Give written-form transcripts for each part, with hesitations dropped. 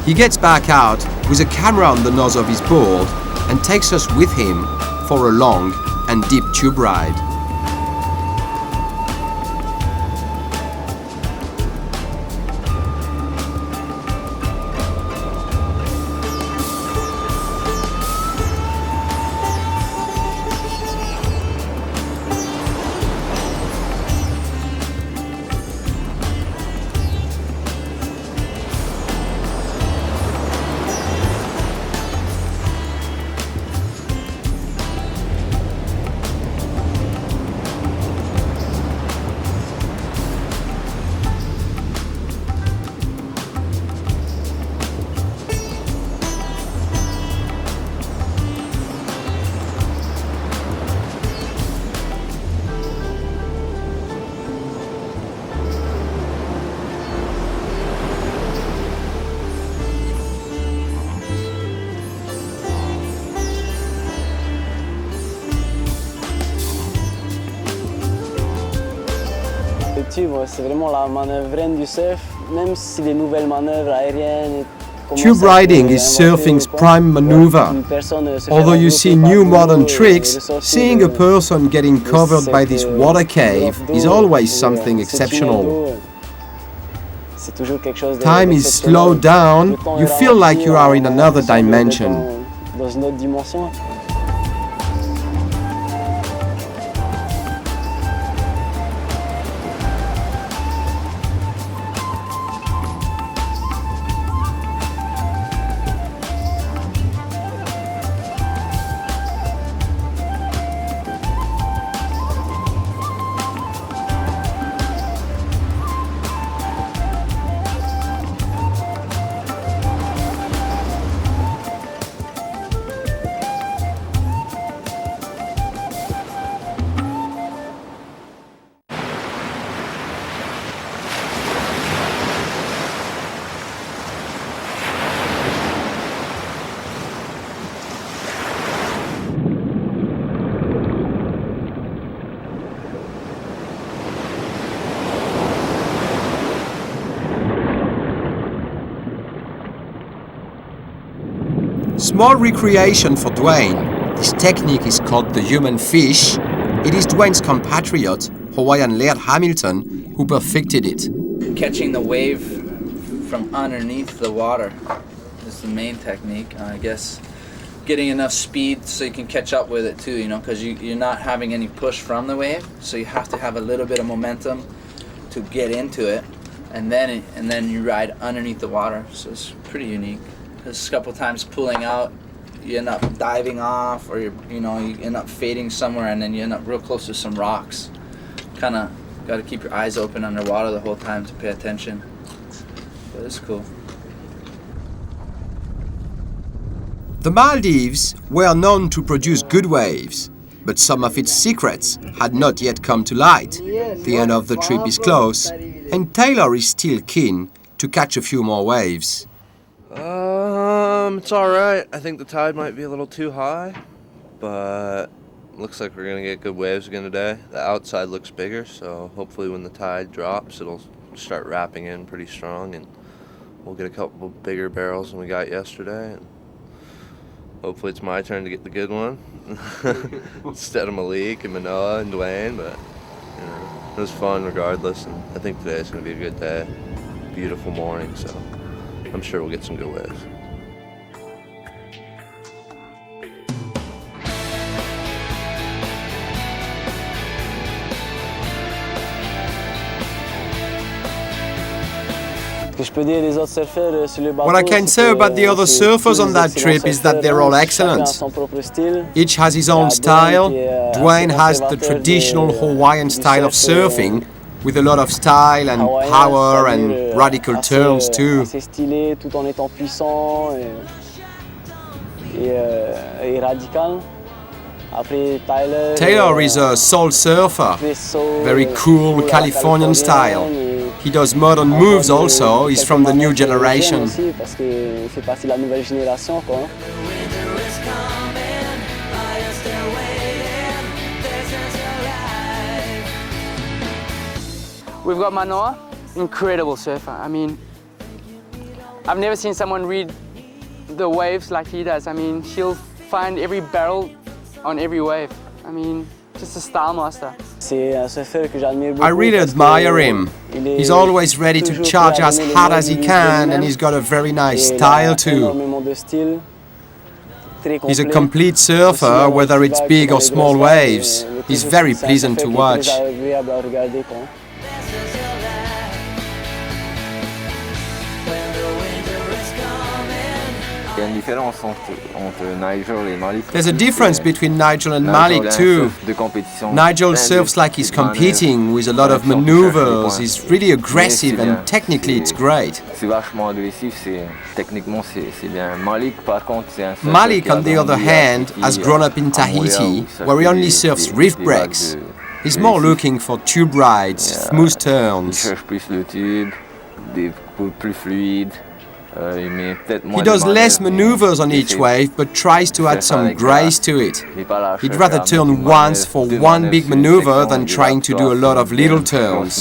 He gets back out with a camera on the nose of his board and takes us with him for a long and deep tube ride. C'est vraiment la manœuvre du surf, même si les nouvelles manœuvres aériennes. Tube riding is surfing's prime maneuver. Although you see new modern tricks, seeing a person getting covered by this water cave is always something exceptional. Time is slowed down, you feel like you are in another dimension. Small recreation for Duane. This technique is called the human fish. It is Duane's compatriot, Hawaiian Laird Hamilton, who perfected it. Catching the wave from underneath the water is the main technique. I guess getting enough speed so you can catch up with it too, because you're not having any push from the wave, so you have to have a little bit of momentum to get into it, and then you ride underneath the water. So it's pretty unique. There's a couple times pulling out, you end up diving off, or you end up fading somewhere, and then you end up real close to some rocks. Kind of got to keep your eyes open underwater the whole time to pay attention. But it's cool. The Maldives were known to produce good waves, but some of its secrets had not yet come to light. The end of the trip is close, and Taylor is still keen to catch a few more waves. It's alright. I think the tide might be a little too high, but looks like we're going to get good waves again today. The outside looks bigger, so hopefully when the tide drops, it'll start wrapping in pretty strong, and we'll get a couple bigger barrels than we got yesterday. And hopefully it's my turn to get the good one instead of Malik and Manoa and Duane, but it was fun regardless, and I think today's going to be a good day. Beautiful morning, so I'm sure we'll get some good waves. What I can say about the other surfers on that trip is that they're all excellent. Each has his own style. Duane has the traditional Hawaiian style of surfing, with a lot of style and power and radical turns too. Taylor is a soul surfer, very cool Californian style. He does modern moves also, he's from the new generation. We've got Manoa, incredible surfer. I mean, I've never seen someone read the waves like he does. I mean, he'll find every barrel on every wave. I mean, just a style master. I really admire him. He's always ready to charge as hard as he can, and he's got a very nice style too. He's a complete surfer, whether it's big or small waves. He's very pleasant to watch. There's a difference between Nigel and Malik too. Nigel surfs like he's competing with a lot of maneuvers. He's really aggressive and technically it's great. Malik, on the other hand, has grown up in Tahiti, where he only surfs reef breaks. He's more looking for tube rides, smooth turns. He does less maneuvers on each wave, but tries to add some grace to it. He'd rather turn once for one big maneuver than trying to do a lot of little turns.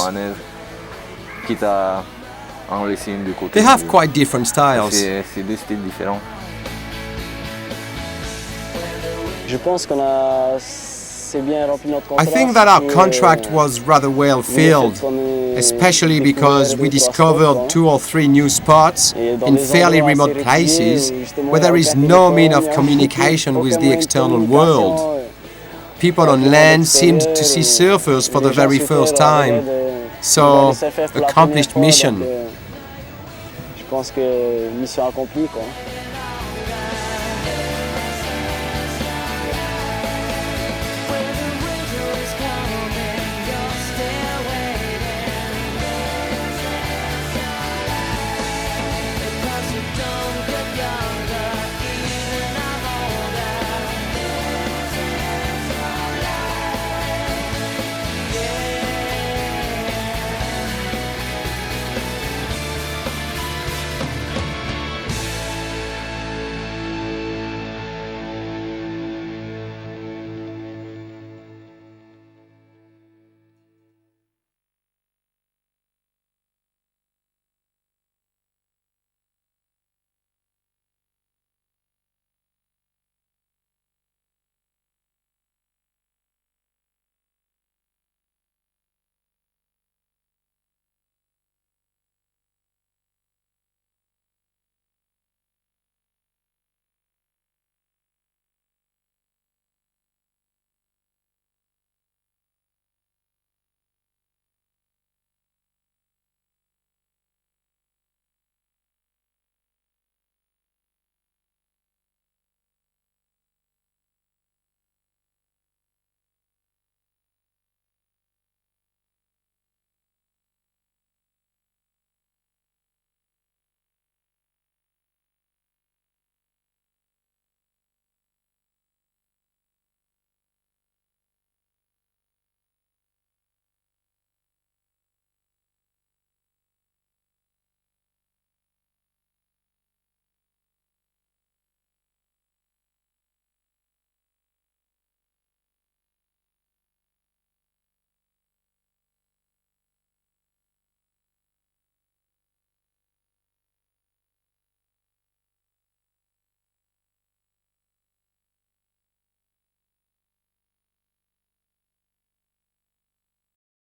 They have quite different styles. I think that our contract was rather well filled, especially because we discovered 2 or 3 new spots in fairly remote places where there is no means of communication with the external world. People on land seemed to see surfers for the very first time. So, accomplished mission. Je pense que mission accomplie, quoi.